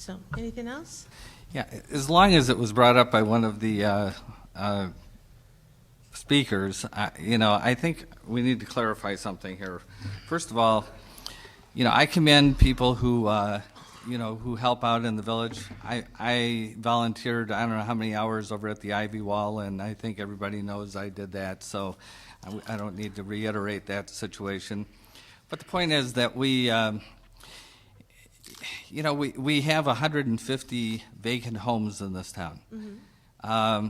So, anything else? Yeah, as long as it was brought up by one of the speakers, I think we need to clarify something here. First of all, I commend people who, who help out in the village. I volunteered, I don't know how many hours over at the Ivy Wall, and I think everybody knows I did that, so I don't need to reiterate that situation. But the point is that we have 150 vacant homes in this town. Mm-hmm.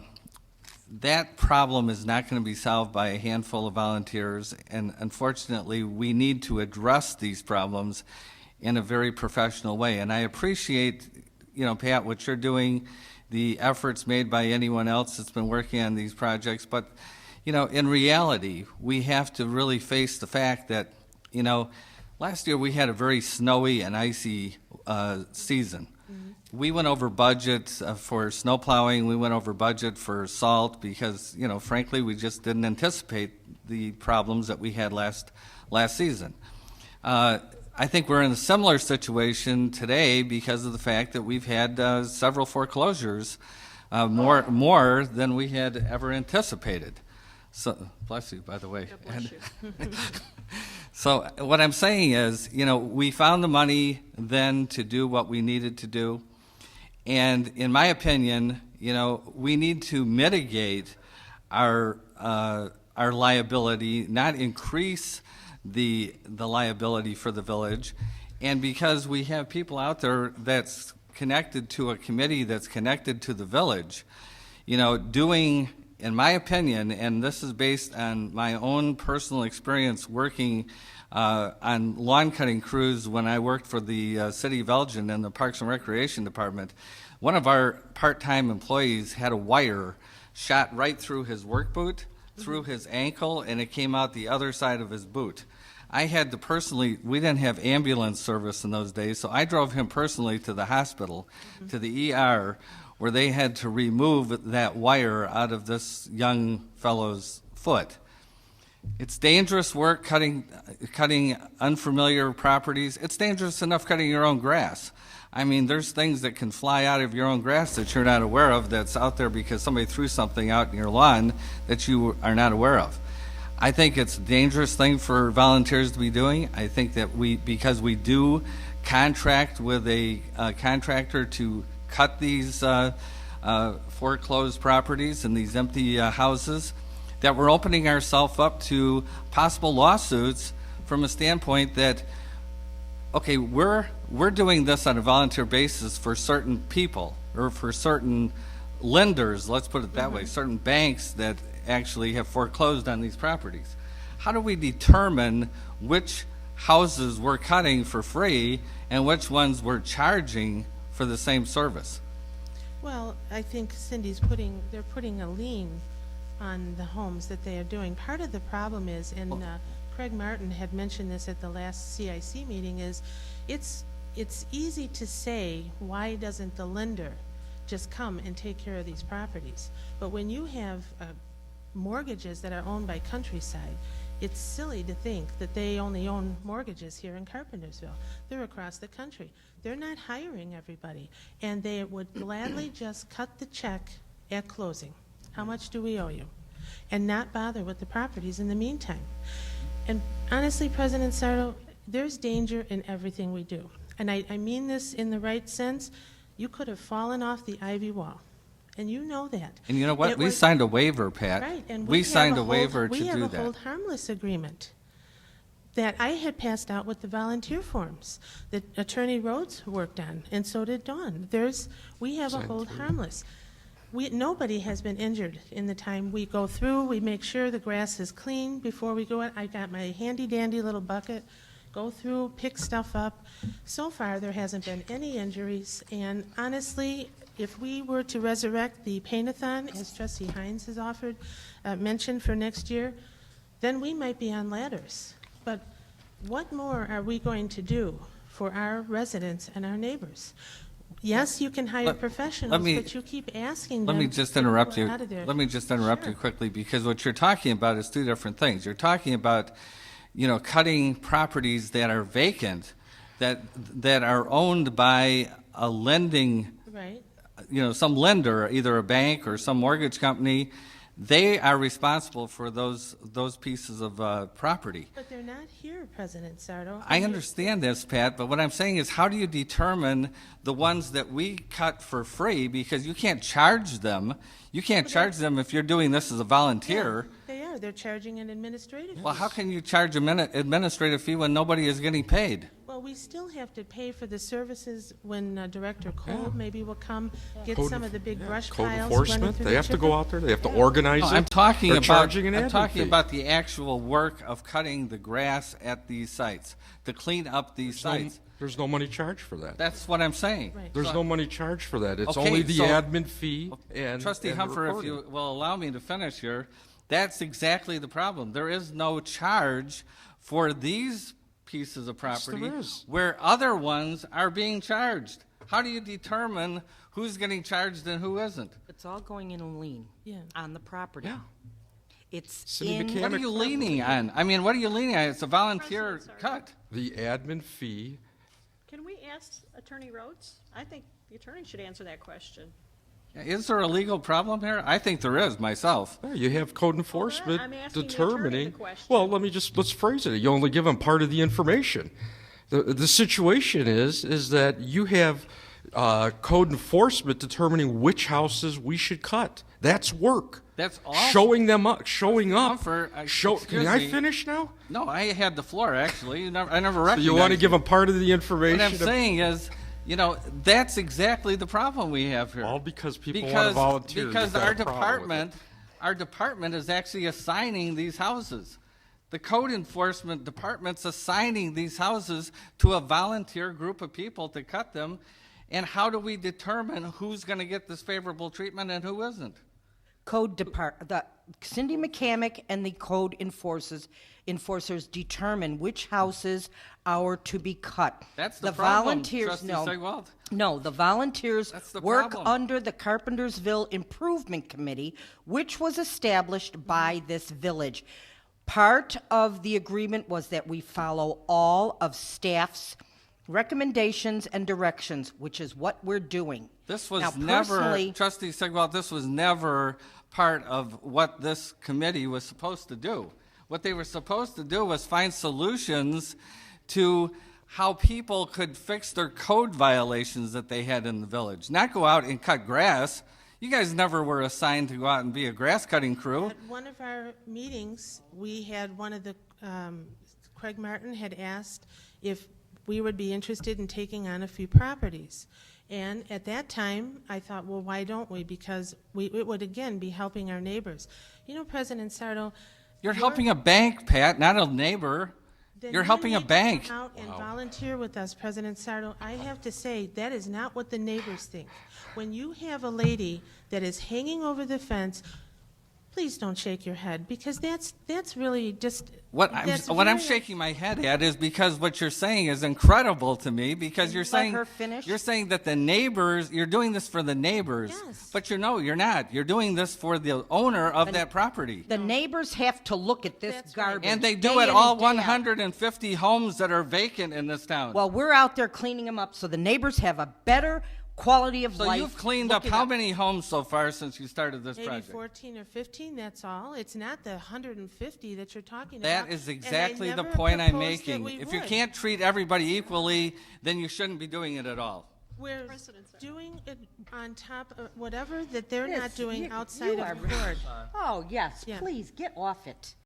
That problem is not going to be solved by a handful of volunteers, and unfortunately, we need to address these problems in a very professional way. And I appreciate, Pat, what you're doing, the efforts made by anyone else that's been working on these projects. But, in reality, we have to really face the fact that, last year we had a very snowy and icy season. Mm-hmm. We went over budget for snow plowing. We went over budget for salt because, frankly, we just didn't anticipate the problems that we had last season. I think we're in a similar situation today because of the fact that we've had several foreclosures, more than we had ever anticipated. So, bless you, by the way. Bless you. So what I'm saying is, we found the money then to do what we needed to do. And in my opinion, we need to mitigate our liability, not increase the liability for the village. And because we have people out there that's connected to a committee that's connected to the village, doing, in my opinion, and this is based on my own personal experience working on lawn cutting crews when I worked for the City of Elgin in the Parks and Recreation Department, one of our part-time employees had a wire shot right through his work boot, through his ankle, and it came out the other side of his boot. I had to we didn't have ambulance service in those days, so I drove him personally to the hospital, to the ER, where they had to remove that wire out of this young fellow's foot. It's dangerous work cutting unfamiliar properties. It's dangerous enough cutting your own grass. I mean, there's things that can fly out of your own grass that you're not aware of that's out there because somebody threw something out in your lawn that you are not aware of. I think it's a dangerous thing for volunteers to be doing. I think that because we do contract with a contractor to cut these foreclosed properties and these empty houses, that we're opening ourselves up to possible lawsuits from a standpoint that, okay, we're doing this on a volunteer basis for certain people or for certain lenders, let's put it that way, certain banks that actually have foreclosed on these properties. How do we determine which houses we're cutting for free and which ones we're charging for the same service? Well, I think Cindy's they're putting a lien on the homes that they are doing. Part of the problem is, and Craig Martin had mentioned this at the last CIC meeting, is it's easy to say, why doesn't the lender just come and take care of these properties? But when you have mortgages that are owned by Countryside, it's silly to think that they only own mortgages here in Carpentersville. They're across the country. They're not hiring everybody, and they would gladly just cut the check at closing. How much do we owe you? And not bother with the properties in the meantime. And honestly, President Sarto, there's danger in everything we do. And I mean this in the right sense. You could have fallen off the Ivy Wall. And you know that. And you know what? We signed a waiver, Pat. Right. And we signed a waiver to do that. We have a hold harmless agreement that I had passed out with the volunteer forms that Attorney Rhodes worked on, and so did Dawn. We have a hold harmless. Nobody has been injured in the time we go through. We make sure the grass is clean before we go in. I got my handy-dandy little bucket, go through, pick stuff up. So far, there hasn't been any injuries, and honestly, if we were to resurrect the paint-a-thon, as Trustee Hines has mentioned for next year, then we might be on ladders. But what more are we going to do for our residents and our neighbors? Yes, you can hire professionals, but you keep asking them. Let me just interrupt you. Let me just interrupt you quickly, because what you're talking about is two different things. You're talking about, cutting properties that are vacant, that are owned by a lending, Right. some lender, either a bank or some mortgage company, they are responsible for those pieces of property. But they're not here, President Sarto. I understand this, Pat, but what I'm saying is, how do you determine the ones that we cut for free? Because you can't charge them. You can't charge them if you're doing this as a volunteer. They are. They're charging an administrative fee. Well, how can you charge an administrative fee when nobody is getting paid? Well, we still have to pay for the services when Director Cole maybe will come get Code some of the big brush Code piles running enforcement, through they the have to chipper. go out there, they have to organize No, it. I'm talking They're about charging an I'm admin talking fee. about the actual work of cutting the grass at these sites, to clean up these sites. There's no money charged for that. That's what I'm saying. Right. There's no money charged for that. It's Okay, only the so- admin fee and Trustee and Humpher, if recording. you will allow me to finish here, that's exactly the problem. There is no charge for these pieces of property there is. where other ones are being charged. How do you determine who's getting charged and who isn't? It's all going in a lien Yeah. on the property. Yeah. It's City in. mechanic- What are you leaning on? I mean, what are you leaning on? It's a volunteer cut. The admin fee, Can we ask Attorney Rhodes? I think the attorney should answer that question. Is there a legal problem here? I think there is, myself. yeah, you have code enforcement I'm asking the attorney determining. the question. Well, let's phrase it. You only give them part of the information. The situation is that you have code enforcement determining which houses we should cut. That's work. That's all. Showing them up, showing up. Humpher, Can excuse I me. finish now? No, I had the floor, actually. I never So recognized you want to give them part of the information? What I'm saying is, that's exactly the problem we have here. All because people want to volunteer. Because You've got our a problem with it. department is actually assigning these houses. The code enforcement department's assigning these houses to a volunteer group of people to cut them. And how do we determine who's going to get this favorable treatment and who isn't? The Cindy McCamick and the code enforcers determine which houses are to be cut. That's the problem, volunteers, Trustee no, Sigwalt. no, the volunteers That's the work problem. under the Carpentersville Improvement Committee, which was established by this village. Part of the agreement was that we follow all of staff's recommendations and directions, which is what we're doing. This was Now, never, personally- Trustee Sigwalt, this was never part of what this committee was supposed to do. What they were supposed to do was find solutions to how people could fix their code violations that they had in the village, not go out and cut grass. You guys never were assigned to go out and be a grass cutting crew. At one of our meetings, we had one of the, Craig Martin had asked if we would be interested in taking on a few properties. And at that time, I thought, well, why don't we? Because it would, again, be helping our neighbors. President Sarto. You're helping a bank, Pat, not a neighbor. Then You're you helping a need to bank. come out and volunteer with us, President Sarto. I have to say, that is not what the neighbors think. When you have a lady that is hanging over the fence, please don't shake your head, because that's really just. What that's I'm very- shaking my head at is because what you're saying is incredible to me, because you're Let saying her finish. you're saying that the neighbors, you're doing this for the neighbors. Yes. But you're not. You're doing this for the owner of that property. The neighbors have to look at this That's right. garbage. And they day do it in all and day out. 150 homes that are vacant in this town. Well, we're out there cleaning them up so the neighbors have a better quality of so life. you've cleaned up looking how many homes so far since you started this Maybe project? 14 or 15, that's all. It's not the 150 that you're talking That about. is And I exactly the never point I'm proposed that making. we If you would. can't treat everybody equally, then you shouldn't be doing it at all. We're Precedent set. doing it on top of whatever that they're Yes, not doing you- outside you of are- the board. Oh, yes, Yeah. please, get off it.